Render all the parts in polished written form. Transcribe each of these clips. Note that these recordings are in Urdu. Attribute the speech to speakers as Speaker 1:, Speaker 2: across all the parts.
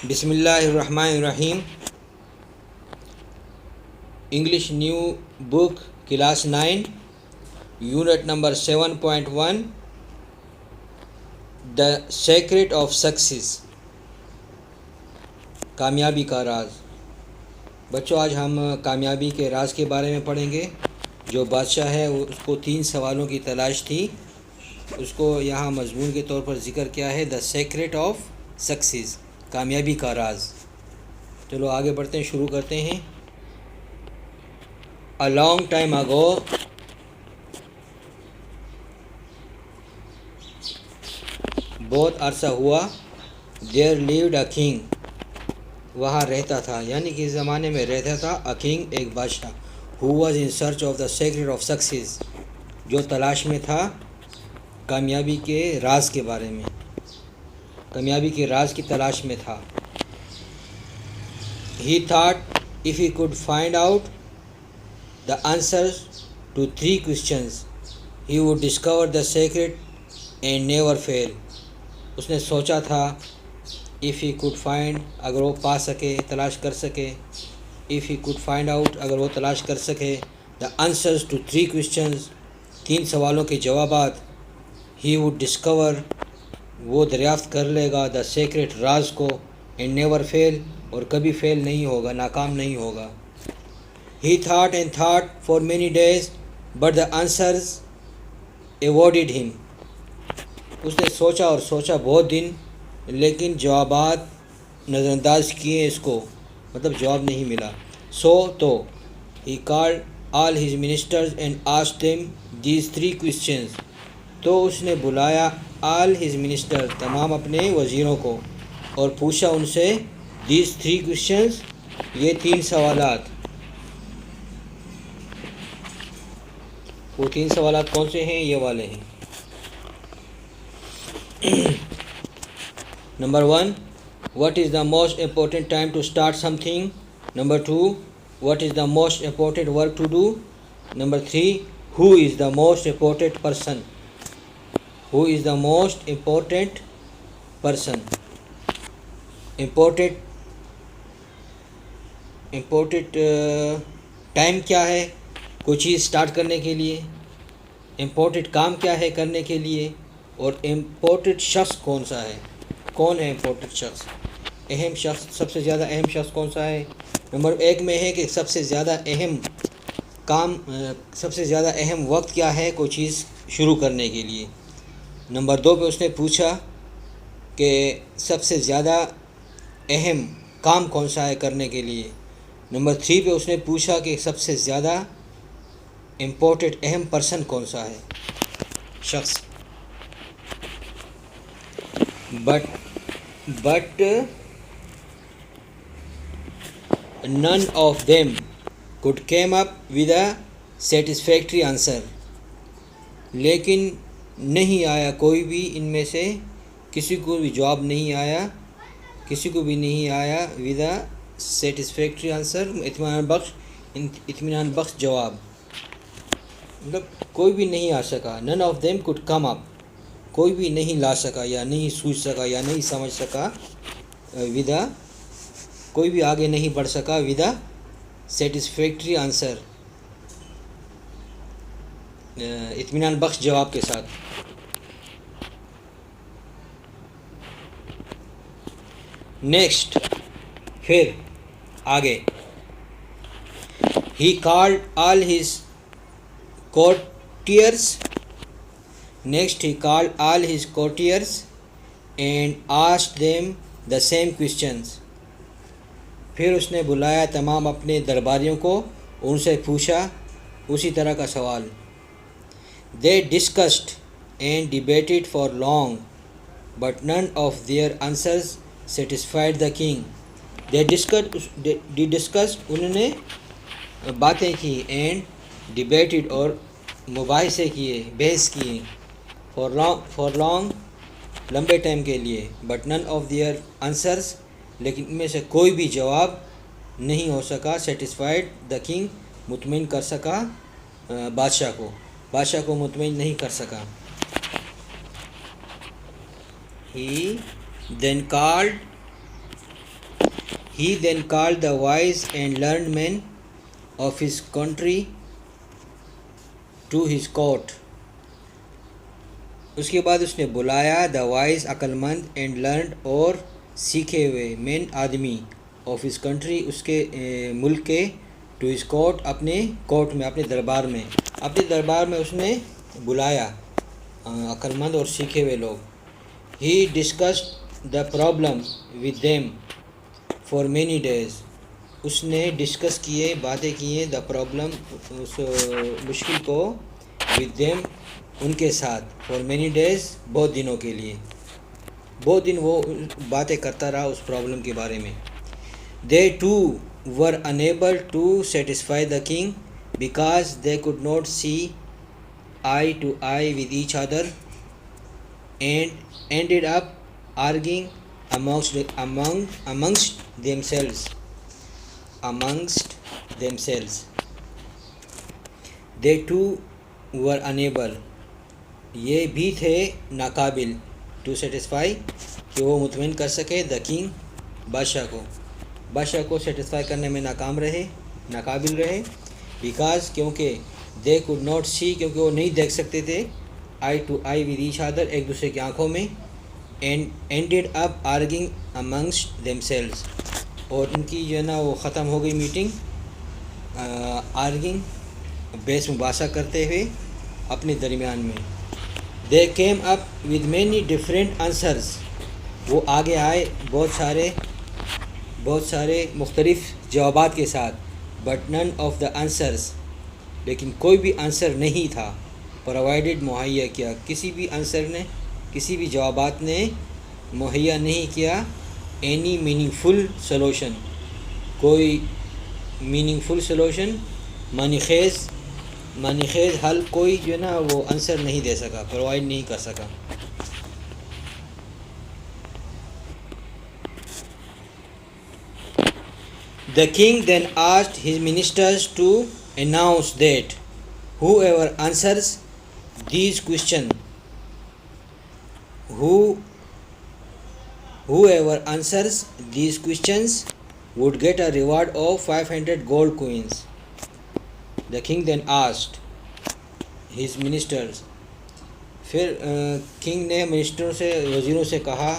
Speaker 1: بسم اللہ الرحمن الرحیم. English new book class 9 unit number 7.1 the secret of success, کامیابی کا راز. بچوں، آج ہم کامیابی کے راز کے بارے میں پڑھیں گے. جو بادشاہ ہے اس کو 3 سوالوں کی تلاش تھی، اس کو یہاں مضمون کے طور پر ذکر کیا ہے، دا سیکرٹ آف سکسیس، کامیابی کا راز. چلو آگے بڑھتے ہیں، شروع کرتے ہیں. A long time ago, بہت عرصہ ہوا، there lived a king، وہاں رہتا تھا، یعنی کہ اس زمانے میں رہتا تھا a king، ایک بادشاہ، who was in search of the secret of success، جو تلاش میں تھا کامیابی کے راز کے بارے میں، کامیابی کے راز کی تلاش میں تھا. He thought if he could find out the answers to 3 questions, he would discover the secret and never fail. اس نے سوچا تھا if he could find، اگر وہ پا سکے، تلاش کر سکے، if he could find out، اگر وہ تلاش کر سکے the answers to 3 questions، 3 سوالوں کے جوابات، he would discover، وہ دریافت کر لے گا the secret، راز کو، and never fail، اور کبھی فیل نہیں ہوگا، ناکام نہیں ہوگا. He thought and thought for many days, but the answers evaded him. اس نے سوچا اور سوچا بہت دن، لیکن جوابات نظر انداز کیے اس کو، مطلب جواب نہیں ملا. تو he called all his ministers and asked them these 3 questions. تو اس نے بلایا all his ministers، تمام اپنے وزیروں کو، اور پوچھا ان سے these 3 questions، یہ 3 سوالات. وہ 3 سوالات کون سے ہیں؟ یہ والے ہیں. Number 1، what is the most important time to start something؟ Number 2، what is the most important work to do؟ Number 3، who is the most important person؟ who is the most important person؟ Important time کیا ہے کوئی چیز سٹارٹ کرنے کے لیے، امپورٹنٹ کام کیا ہے کرنے کے لیے، اور امپورٹنٹ شخص کون سا ہے، کون ہے امپورٹنٹ شخص، اہم شخص، سب سے زیادہ اہم شخص کون سا ہے. نمبر 1 میں ہے کہ سب سے زیادہ اہم کام، سب سے زیادہ اہم وقت کیا ہے کوئی چیز شروع کرنے کے لیے. نمبر 2 پہ اس نے پوچھا کہ سب سے زیادہ اہم کام کون سا ہے کرنے کے لیے. نمبر 3 پہ اس نے پوچھا کہ سب سے زیادہ امپورٹنٹ اہم پرسن کون سا ہے، شخص. But none of them could came up with a satisfactory answer. لیکن نہیں آیا کوئی بھی ان میں سے، کسی کو بھی جواب نہیں آیا، کسی کو بھی نہیں آیا with a satisfactory answer، اطمینان بخش جواب، مطلب کوئی بھی نہیں آ سکا. none of them could come up، کوئی بھی نہیں لا سکا یا نہیں سوچ سکا یا نہیں سمجھ سکا with a، کوئی بھی آگے نہیں بڑھ سکا with a satisfactory answer، اطمینان بخش جواب کے ساتھ. نیکسٹ، پھر آگے، he called all his courtiers، next he called all his courtiers and asked them the same questions. پھر اس نے بلایا تمام اپنے درباریوں کو، ان سے پوچھا اسی طرح کا سوال. They discussed and debated for long, but none of their answers satisfied the king. They discussed، انہوں نے باتیں کی، and debated، اور مباحثے کیے، بحث کیے، for long، لمبے ٹائم کے لیے، but none of their answers، لیکن ان میں سے کوئی بھی جواب نہیں ہو سکا satisfied the king، مطمئن کر سکا بادشاہ کو مطمئن نہیں کر سکا. He then called He then called the wise and learned men of his country to his court. اس کے بعد اس نے بلایا دا وائز عقل مند اینڈ لرنڈ اور سیکھے ہوئے مین آدمی آف ہز کنٹری اس کے ملک کے ٹو ہز کورٹ اپنے کورٹ میں اپنے دربار میں اس نے بلایا عقل مند اور سیکھے ہوئے لوگ. He discussed the problem with them for many days. اس نے ڈسکس کیے باتیں کیے دا پرابلم اس مشکل کو ود دیم ان کے ساتھ فار مینی ڈیز بہت دنوں کے لیے بہت دن وہ باتیں کرتا رہا اس پرابلم کے بارے میں. They too were unable to satisfy the king because they could not see eye to eye with each other and ended up arguing amongst themselves. They too were unable. یہ بھی تھے ناقابل ٹو سیٹسفائی کہ وہ مطمئن کر سکے دا کنگ بادشاہ کو سیٹسفائی کرنے میں ناقابل رہے بیکاز کیونکہ دے کوڈ ناٹ سی کیونکہ وہ نہیں دیکھ سکتے تھے eye to eye with each other ایک دوسرے کی آنکھوں میں and ended up arguing amongst themselves اور ان کی جو ہے نا وہ ختم ہو گئی میٹنگ آرگنگ بحث مباحثہ کرتے ہوئے اپنے درمیان میں. They came up with many different answers. وہ آگے آئے بہت سارے مختلف جوابات کے ساتھ but none of the answers لیکن کوئی بھی آنسر نہیں تھا پرووائڈیڈ مہیا کیا کسی بھی جوابات نے مہیا نہیں کیا اینی میننگ فل سلوشن کوئی میننگ فل سلوشن معنی خیز حل کوئی جو ہے نا وہ آنسر نہیں دے سکا پرووائڈ نہیں کر سکا. The king then asked his ministers to announce that whoever answers these questions would get a reward of 500 gold coins. The king then asked his ministers. پھر کنگ نے منسٹروں سے وزیروں سے کہا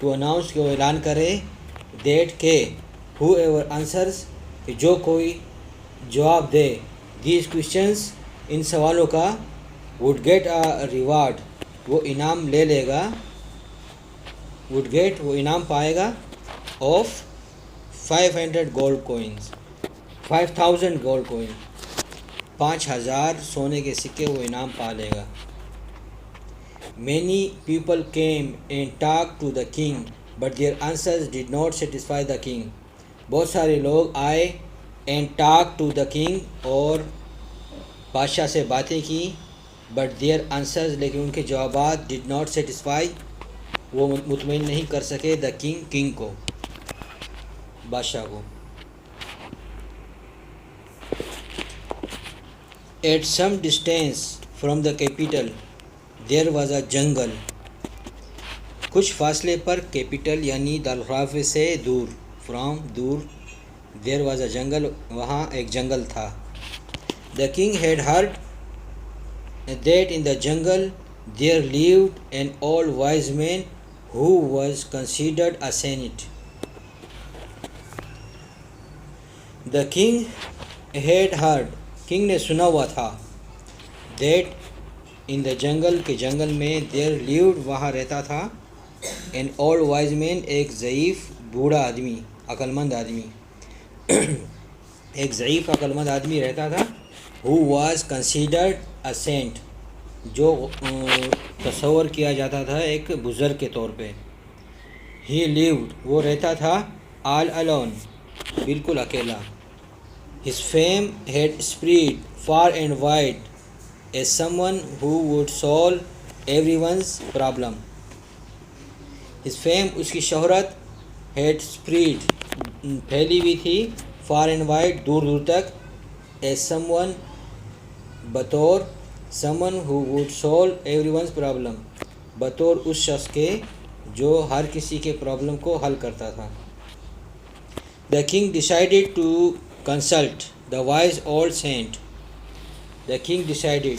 Speaker 1: ٹو اناؤنس کہ وہ اعلان کرے دیٹ کہ ہو ایور آنسرس کہ جو کوئی جواب دے دیز کوشچنس ان سوالوں کا وڈ گیٹ اے ریوارڈ وہ انعام لے لے گا وہ انعام پائے گا of 500 gold coins 5000 gold coin 5000 سونے کے سکے وہ انعام پا لے گا. Many people came and talk to the king but their answers did not satisfy the king. بہت سارے لوگ آئے and talk to the king اور بادشاہ سے باتیں کی بٹ دیئر آنسرز لیکن ان کے جوابات ڈڈ ناٹ سیٹسفائی وہ مطمئن نہیں کر سکے دا کنگ کو بادشاہ کو. At some distance from the capital there was a jungle. کچھ فاصلے پر کیپٹل یعنی دارالخلافے سے دور there was a jungle وہاں ایک جنگل تھا. The king had heard that in the jungle there lived an old wise man who was considered a saint. The king had heard king نے سنا ہوا تھا دیٹ ان دا جنگل کے جنگل میں دیر لیوڈ وہاں رہتا تھا این اولڈ وائز مین ایک ضعیف بوڑھا آدمی ایک ضعیف عقل مند آدمی رہتا تھا who was considered a saint جو تصور کیا جاتا تھا ایک بزرگ کے طور پہ. ہی لیوڈ وہ رہتا تھا آل الون بالکل اکیلا. His fame had spread far and wide as someone who would solve everyone's problem. His fame اس کی شہرت had spread پھیلی ہوئی تھی far and wide دور تک as someone بطور someone who would solve everyone's problem بطور اس شخص کے جو ہر کسی کے پرابلم کو حل کرتا تھا. The king decided to consult the wise old saint. The king decided,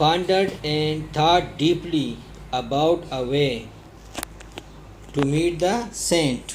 Speaker 1: pondered and thought deeply about a way to meet the saint.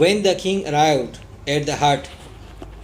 Speaker 1: When the king arrived at the hut,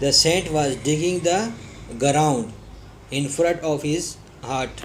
Speaker 1: the saint was digging the ground in front of his hut.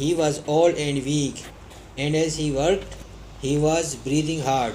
Speaker 1: He was old and weak, and as he worked, he was breathing hard.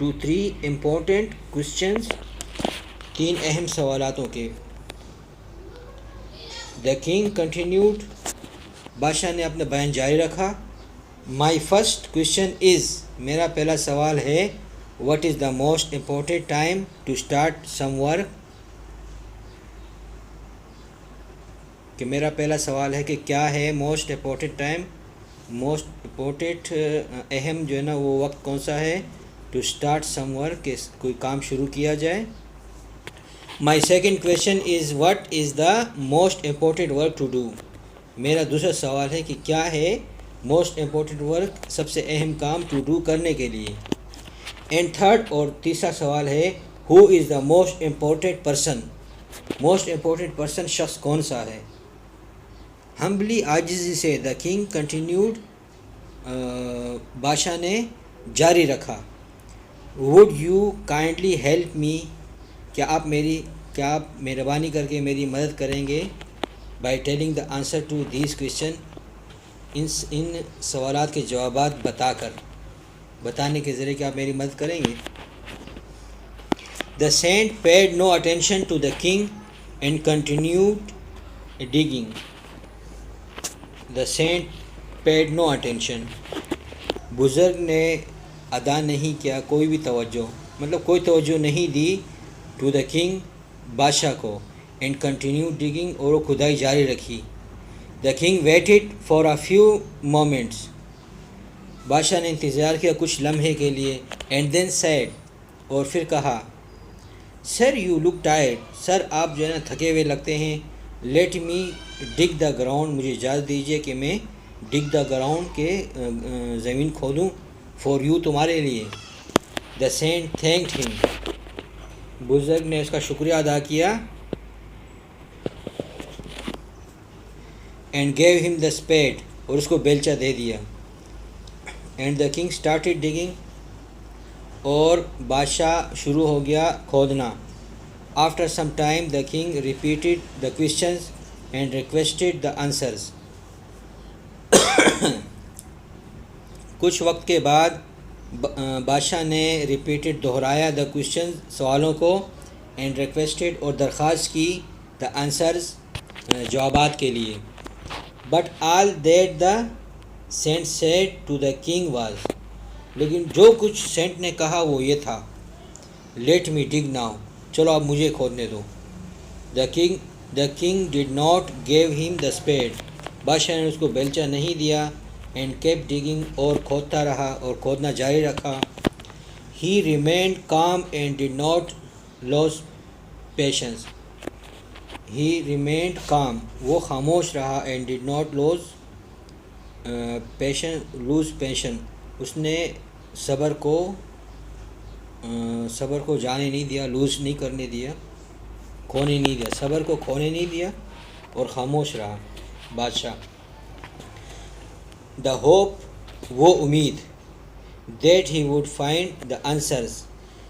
Speaker 1: to 3 important questions, 3 اہم سوالاتوں کے. The king continued, بادشاہ نے اپنا بیان جاری رکھا. My first question is, میرا پہلا سوال ہے, what is the most important time to start some work؟ کہ میرا پہلا سوال ہے کہ کیا ہے most important time, most important اہم جو ہے نا وہ وقت کون سا ہے ٹو اسٹارٹ سم ورک، کہ کوئی کام شروع کیا جائے. My second question is what is the most important work to do. میرا دوسرا سوال ہے کہ کیا ہے موسٹ امپورٹنٹ ورک، سب سے اہم کام ٹو ڈو کرنے کے لیے. اینڈ تھرڈ اور تیسرا سوال ہے who is the most important person, most important person شخص کون سا ہے. ہمبلی عاجزی سے دا کنگ کنٹینیوڈ، بادشاہ نے جاری رکھا. Would you kindly help me, کیا آپ مہربانی کر کے میری مدد کریں گے. By telling the answer to these question, ان سوالات کے جوابات بتانے کے ذریعے کہ آپ میری مدد کریں گے. The saint paid no attention to the king and continued digging. The saint paid no attention, بزرگ نے ادا نہیں کیا کوئی بھی توجہ، مطلب کوئی توجہ نہیں دی ٹو دا کنگ، بادشاہ کو. اینڈ کنٹینیو ڈیگنگ، اور وہ کھدائی جاری رکھی. The king waited for a few moments, بادشاہ نے انتظار کیا کچھ لمحے کے لیے. اینڈ دین سیڈ، اور پھر کہا، سر یو لک ٹائرڈ، سر آپ جو ہے نا تھکے ہوئے لگتے ہیں. لیٹ می ڈگ دا گراؤنڈ، مجھے اجازت دیجیے کہ میں ڈگ دا گراؤنڈ کے زمین کھودوں فار یو، تمہارے لیے. دا سینٹ تھینکڈ ہم، بزرگ نے اس کا شکریہ ادا کیا. And give him the speed, اور اس کو بیلچہ دے دیا. And the king started digging, اور بادشاہ شروع ہو گیا کھودنا. After some time the king repeated the questions and requested the answers. کچھ وقت کے بعد بادشاہ نے ریپیٹڈ دہرایا دا کویشچن، سوالوں کو، اینڈ ریکویسٹڈ اور درخواست کی دا آنسرز، جوابات کے لیے. But all that the saint said to the king was, لیکن جو کچھ سینٹ نے کہا وہ یہ تھا، لیٹ می ڈگ ناؤ، چلو اب مجھے کھودنے دو. The king did not give him the speed, بادشاہ نے اس کو بیلچہ نہیں دیا. اینڈ کیپ ڈگنگ، اور کھودتا رہا اور کھودنا جاری رکھا. He remained calm and did not lose patience, he remained calm, وہ خاموش رہا. And did not lose patience, اس نے صبر کو جانے نہیں دیا، لوز نہیں کرنے دیا، کھونے نہیں دیا، صبر کو کھونے نہیں دیا، اور خاموش رہا بادشاہ. دا ہوپ، وہ امید، that he would find the answers,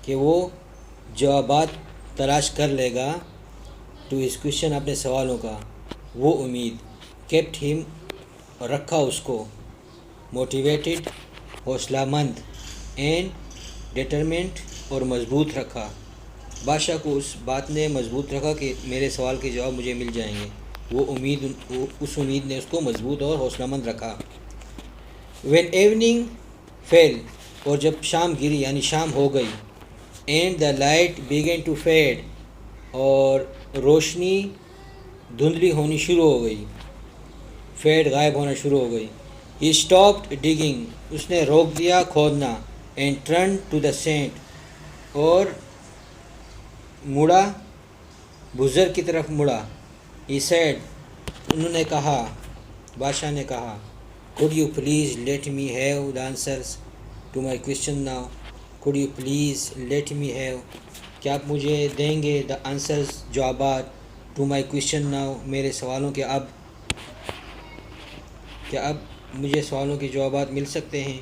Speaker 1: کہ وہ جوابات تلاش کر لے گا ٹو ہز کویشچن، اپنے سوالوں کا، وہ امید. کیپٹ ہم، رکھا اس کو. موٹیویٹڈ، حوصلہ مند. اینڈ ڈیٹرمنٹ، اور مضبوط رکھا. بادشاہ کو اس بات نے مضبوط رکھا کہ میرے سوال کے جواب مجھے مل جائیں گے. اس امید نے اس کو مضبوط اور حوصلہ مند رکھا. وین ایوننگ فیل، اور جب شام گری یعنی شام ہو گئی. اینڈ دا لائٹ بیگن ٹو فیڈ، اور روشنی دھندلی ہونی شروع ہو گئی، فیڈ غائب ہونا شروع ہو گئی. ہی اسٹاپڈ ڈگنگ، اس نے روک دیا کھودنا. And turn to the saint, اور مڑا، بزرگ کی طرف مڑا. ہی سیڈ، انہوں نے کہا، بادشاہ نے کہا، could you please let me have the answers to my question now؟ could you please let me have، کیا آپ مجھے دیں گے the answers، جوابات to my question now، میرے سوالوں کے اب، کیا اب مجھے سوالوں کے جوابات مل سکتے ہیں.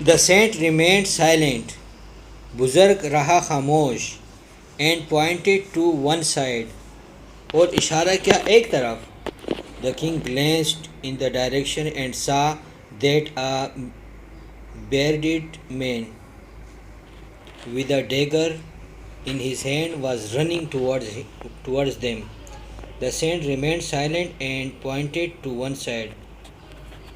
Speaker 1: The saint remained silent، بزرگ رہا خاموش. And pointed to one side, اور اشارہ کیا ایک طرف. The king glanced in the direction and saw that a bearded man with a dagger in his hand was running towards them. The saint remained silent and pointed to one side.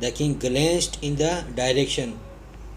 Speaker 1: The king glanced in the direction.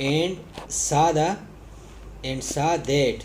Speaker 1: and saw that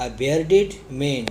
Speaker 1: a bearded man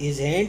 Speaker 1: his hand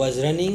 Speaker 1: was running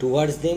Speaker 1: towards them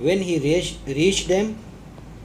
Speaker 1: When he reached them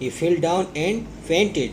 Speaker 1: he fell down and fainted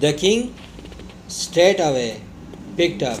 Speaker 1: The king straight away picked up.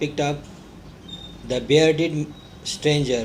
Speaker 1: picked up the bearded stranger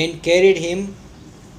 Speaker 1: and carried him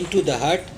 Speaker 1: into the hut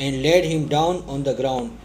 Speaker 1: and laid him down on the ground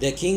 Speaker 1: The king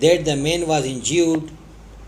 Speaker 1: that the man was injured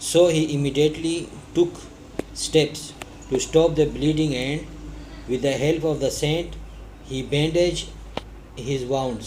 Speaker 1: So he immediately took steps to stop the bleeding and with the help of the saint he bandaged his wounds.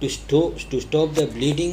Speaker 1: to stop the bleeding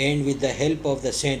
Speaker 1: and with the help of the saint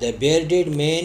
Speaker 1: The bearded man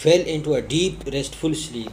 Speaker 1: fell into a deep restful sleep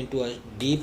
Speaker 1: into a deep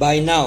Speaker 1: By now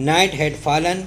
Speaker 1: night had fallen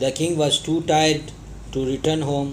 Speaker 1: The king was too tired to return home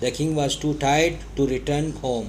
Speaker 1: The king was too tired to return home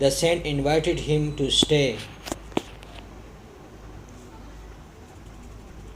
Speaker 1: The saint invited him to stay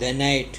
Speaker 1: the night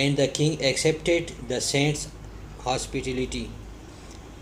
Speaker 1: and the king accepted the saint's hospitality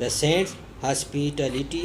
Speaker 1: the saint's hospitality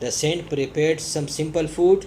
Speaker 1: The saint prepared some simple food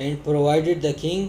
Speaker 1: and provided the king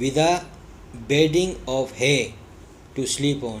Speaker 1: with a bedding of hay to sleep on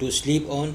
Speaker 1: to sleep on